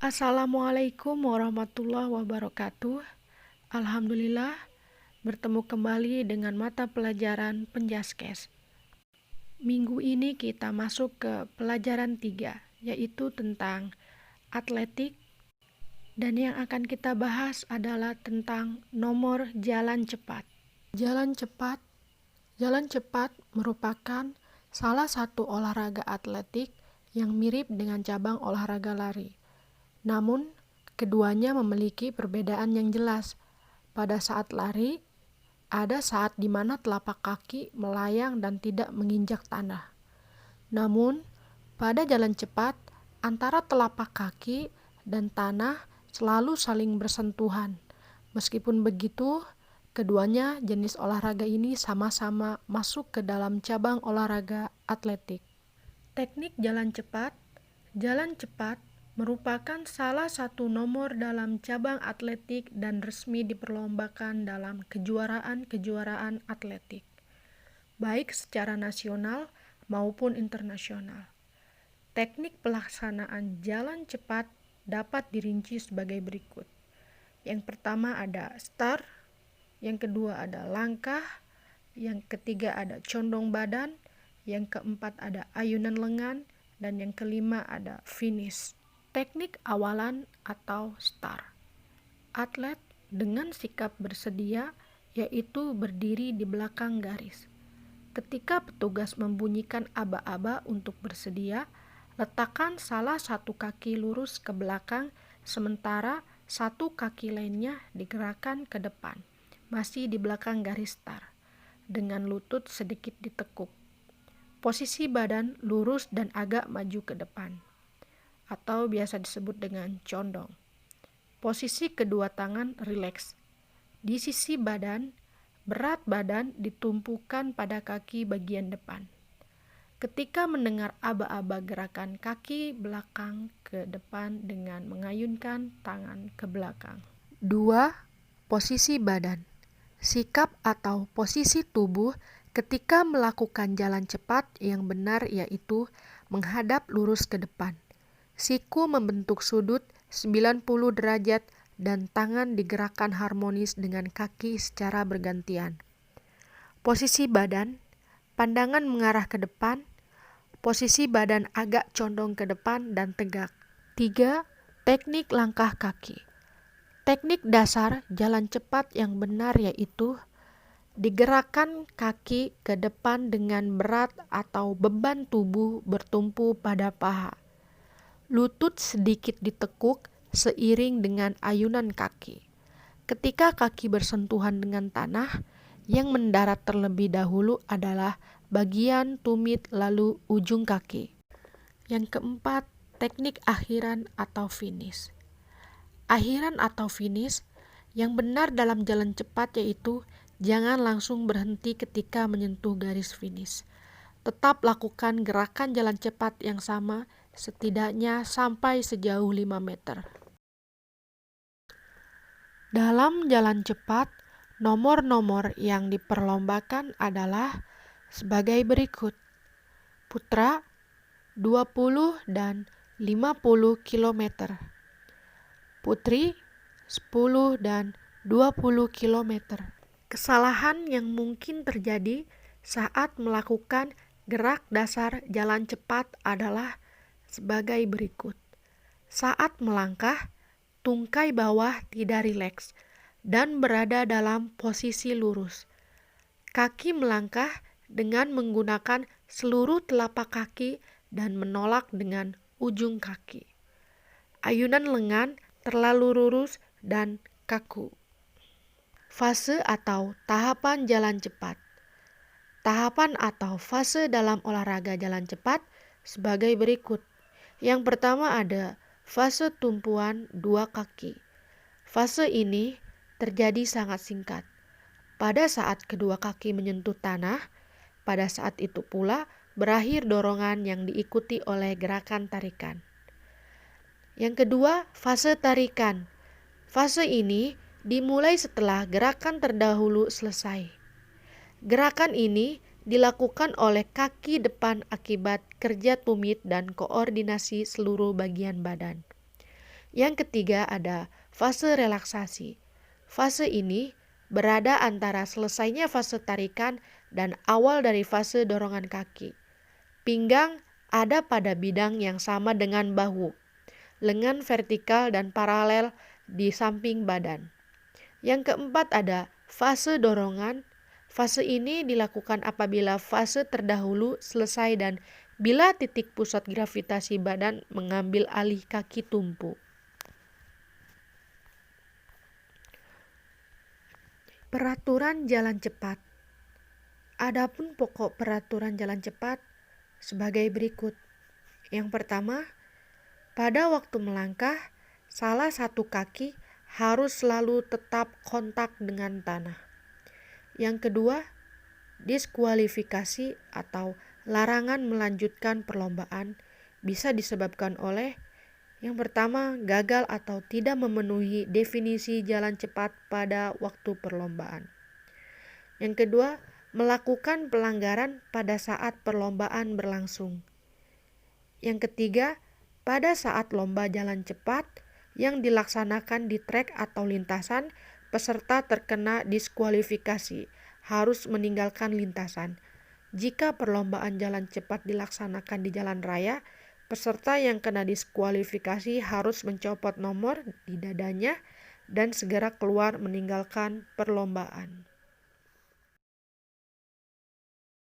Assalamualaikum warahmatullahi wabarakatuh. Alhamdulillah, bertemu kembali dengan mata pelajaran Penjaskes. Minggu ini kita masuk ke pelajaran 3, yaitu tentang atletik. Dan yang akan kita bahas adalah tentang nomor jalan cepat. Jalan cepat merupakan salah satu olahraga atletik yang mirip dengan cabang olahraga lari. Namun, keduanya memiliki perbedaan yang jelas. Pada saat lari, ada saat di mana telapak kaki melayang dan tidak menginjak tanah. Namun, pada jalan cepat, antara telapak kaki dan tanah selalu saling bersentuhan. Meskipun begitu, keduanya jenis olahraga ini sama-sama masuk ke dalam cabang olahraga atletik. Teknik jalan cepat merupakan salah satu nomor dalam cabang atletik dan resmi diperlombakan dalam kejuaraan-kejuaraan atletik, baik secara nasional maupun internasional. Teknik pelaksanaan jalan cepat dapat dirinci sebagai berikut. Yang pertama ada start, yang kedua ada langkah, yang ketiga ada condong badan, yang keempat ada ayunan lengan, dan yang kelima ada finish. Teknik awalan atau start. Atlet dengan sikap bersedia, yaitu berdiri di belakang garis. Ketika petugas membunyikan aba-aba untuk bersedia, letakkan salah satu kaki lurus ke belakang, sementara satu kaki lainnya digerakkan ke depan, masih di belakang garis start, dengan lutut sedikit ditekuk. Posisi badan lurus dan agak maju ke depan, atau biasa disebut dengan condong. Posisi kedua tangan rileks. Di sisi badan, berat badan ditumpukan pada kaki bagian depan. Ketika mendengar aba-aba, gerakan kaki belakang ke depan dengan mengayunkan tangan ke belakang. 2. Posisi badan. Sikap atau posisi tubuh ketika melakukan jalan cepat yang benar yaitu menghadap lurus ke depan. Siku membentuk sudut 90 derajat dan tangan digerakkan harmonis dengan kaki secara bergantian. Posisi badan, pandangan mengarah ke depan, posisi badan agak condong ke depan dan tegak. 3. Teknik langkah kaki. Teknik dasar jalan cepat yang benar yaitu digerakkan kaki ke depan dengan berat atau beban tubuh bertumpu pada paha. Lutut sedikit ditekuk seiring dengan ayunan kaki. Ketika kaki bersentuhan dengan tanah, yang mendarat terlebih dahulu adalah bagian tumit lalu ujung kaki. Yang keempat, teknik akhiran atau finish. Akhiran atau finish yang benar dalam jalan cepat yaitu jangan langsung berhenti ketika menyentuh garis finish. Tetap lakukan gerakan jalan cepat yang sama setidaknya sampai sejauh 5 meter. Dalam jalan cepat, nomor-nomor yang diperlombakan adalah sebagai berikut. Putra 20 dan 50 km. Putri 10 dan 20 km. Kesalahan yang mungkin terjadi saat melakukan gerak dasar jalan cepat adalah sebagai berikut. Saat melangkah, tungkai bawah tidak rileks dan berada dalam posisi lurus. Kaki melangkah dengan menggunakan seluruh telapak kaki dan menolak dengan ujung kaki. Ayunan lengan terlalu lurus dan kaku. Fase atau tahapan jalan cepat. Tahapan atau fase dalam olahraga jalan cepat sebagai berikut. Yang pertama ada fase tumpuan dua kaki. Fase ini terjadi sangat singkat. Pada saat kedua kaki menyentuh tanah, pada saat itu pula berakhir dorongan yang diikuti oleh gerakan tarikan. Yang kedua, fase tarikan. Fase ini dimulai setelah gerakan terdahulu selesai. Gerakan ini dilakukan oleh kaki depan akibat kerja tumit dan koordinasi seluruh bagian badan. Yang ketiga ada fase relaksasi. Fase ini berada antara selesainya fase tarikan dan awal dari fase dorongan kaki. Pinggang ada pada bidang yang sama dengan bahu. Lengan vertikal dan paralel di samping badan. Yang keempat ada fase dorongan. Fase ini dilakukan apabila fase terdahulu selesai dan bila titik pusat gravitasi badan mengambil alih kaki tumpu. Peraturan jalan cepat. Adapun pokok peraturan jalan cepat sebagai berikut. Yang pertama, pada waktu melangkah, salah satu kaki harus selalu tetap kontak dengan tanah. Yang kedua, diskualifikasi atau larangan melanjutkan perlombaan bisa disebabkan oleh yang pertama, gagal atau tidak memenuhi definisi jalan cepat pada waktu perlombaan. Yang kedua, melakukan pelanggaran pada saat perlombaan berlangsung. Yang ketiga, pada saat lomba jalan cepat yang dilaksanakan di trek atau lintasan, peserta terkena diskualifikasi, harus meninggalkan lintasan. Jika perlombaan jalan cepat dilaksanakan di jalan raya, peserta yang kena diskualifikasi harus mencopot nomor di dadanya dan segera keluar meninggalkan perlombaan.